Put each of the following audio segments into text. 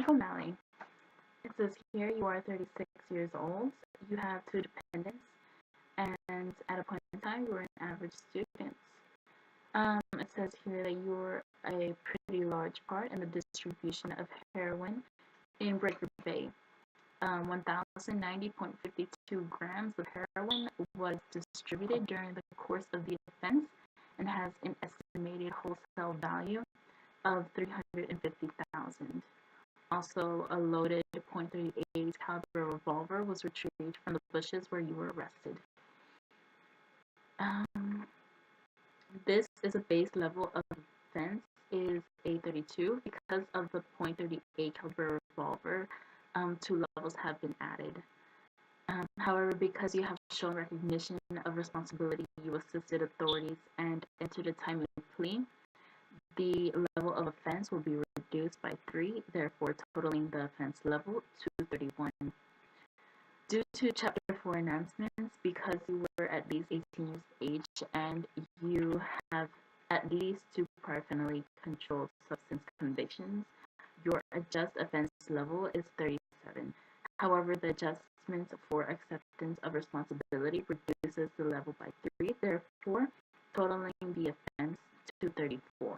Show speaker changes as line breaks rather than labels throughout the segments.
O'Malley. It says here you are 36 years old, you have two dependents, and at a point in time you were an average student. It says here that you're a pretty large part in the distribution of heroin in Breaker Bay. 1,090.52 grams of heroin was distributed during the course of the offense and has an estimated wholesale value of $350,000. Also, a loaded .38 caliber revolver was retrieved from the bushes where you were arrested. This is a base level of offense is A32 because of the .38 caliber revolver. 2 levels have been added. However, because you have shown recognition of responsibility, you assisted authorities and entered a timely plea, the level of offense will be reduced by 3, therefore totaling the offense level to 31. Due to Chapter 4 enhancements, because you were at least 18 years of age and you have at least 2 prior federally controlled substance convictions, your adjusted offense level is 37. However, the adjustment for acceptance of responsibility reduces the level by 3, therefore totaling the offense to 34.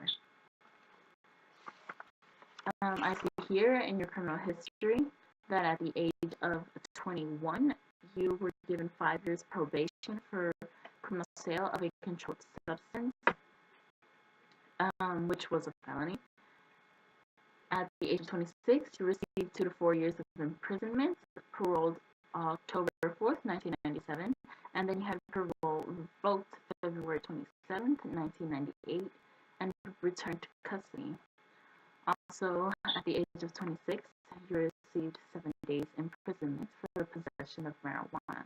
I see here in your criminal history that at the age of 21, you were given 5 years probation for criminal sale of a controlled substance, which was a felony. At the age of 26, you received 2 to 4 years of imprisonment, paroled October 4th, 1997, and then you had parole revoked February 27th, 1998, and returned to custody. Also, at the age of 26, you received 7 days imprisonment for possession of marijuana.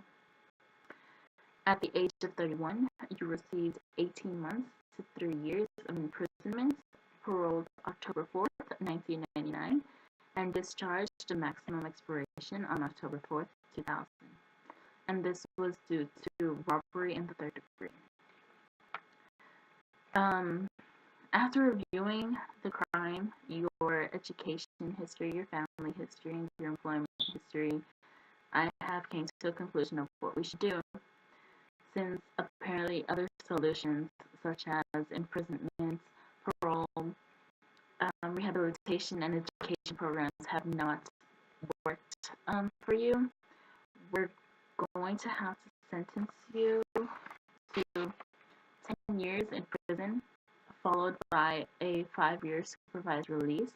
At the age of 31, you received 18 months to 3 years of imprisonment, paroled October 4th, 1999, and discharged to maximum expiration on October 4th, 2000. And this was due to robbery in the 3rd degree. After reviewing the crime, your education history, your family history, and your employment history, I have came to a conclusion of what we should do. Since apparently other solutions such as imprisonment, parole, rehabilitation, and education programs have not worked for you, we're going to have to sentence you to 10 years in prison, followed by a 5-year supervised release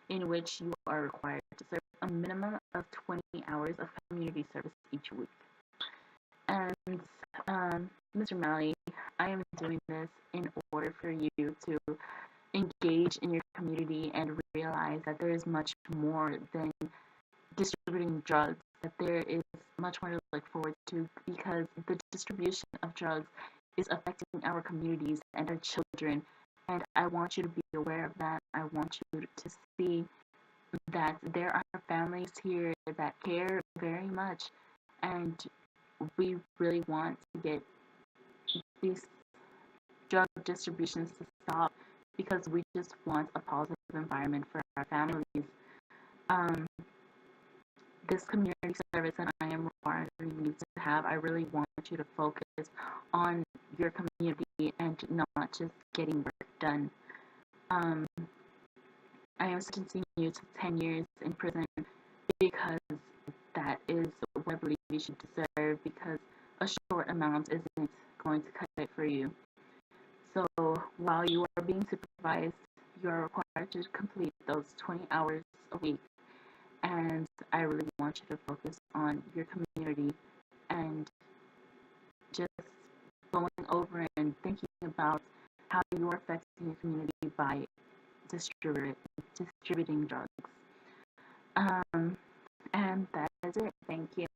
in which you are required to serve a minimum of 20 hours of community service each week. And Mr. Malley, I am doing this in order for you to engage in your community and realize that there is much more than distributing drugs, that there is much more to look forward to, because the distribution of drugs is affecting our communities and our children. And I want you to be aware of that. I want you to see that there are families here that care very much, and we really want to get these drug distributions to stop, because we just want a positive environment for our families. This community service that I am requiring you to have, I really want you to focus on your community and not just getting work done. I am sentencing you to 10 years in prison because that is what I believe you should deserve, because a short amount isn't going to cut it for you. So while you are being supervised, you are required to complete those 20 hours a week. And I really want you to focus on your community and just going over and thinking about how you are affecting your community by distributing drugs. And that is it. Thank you.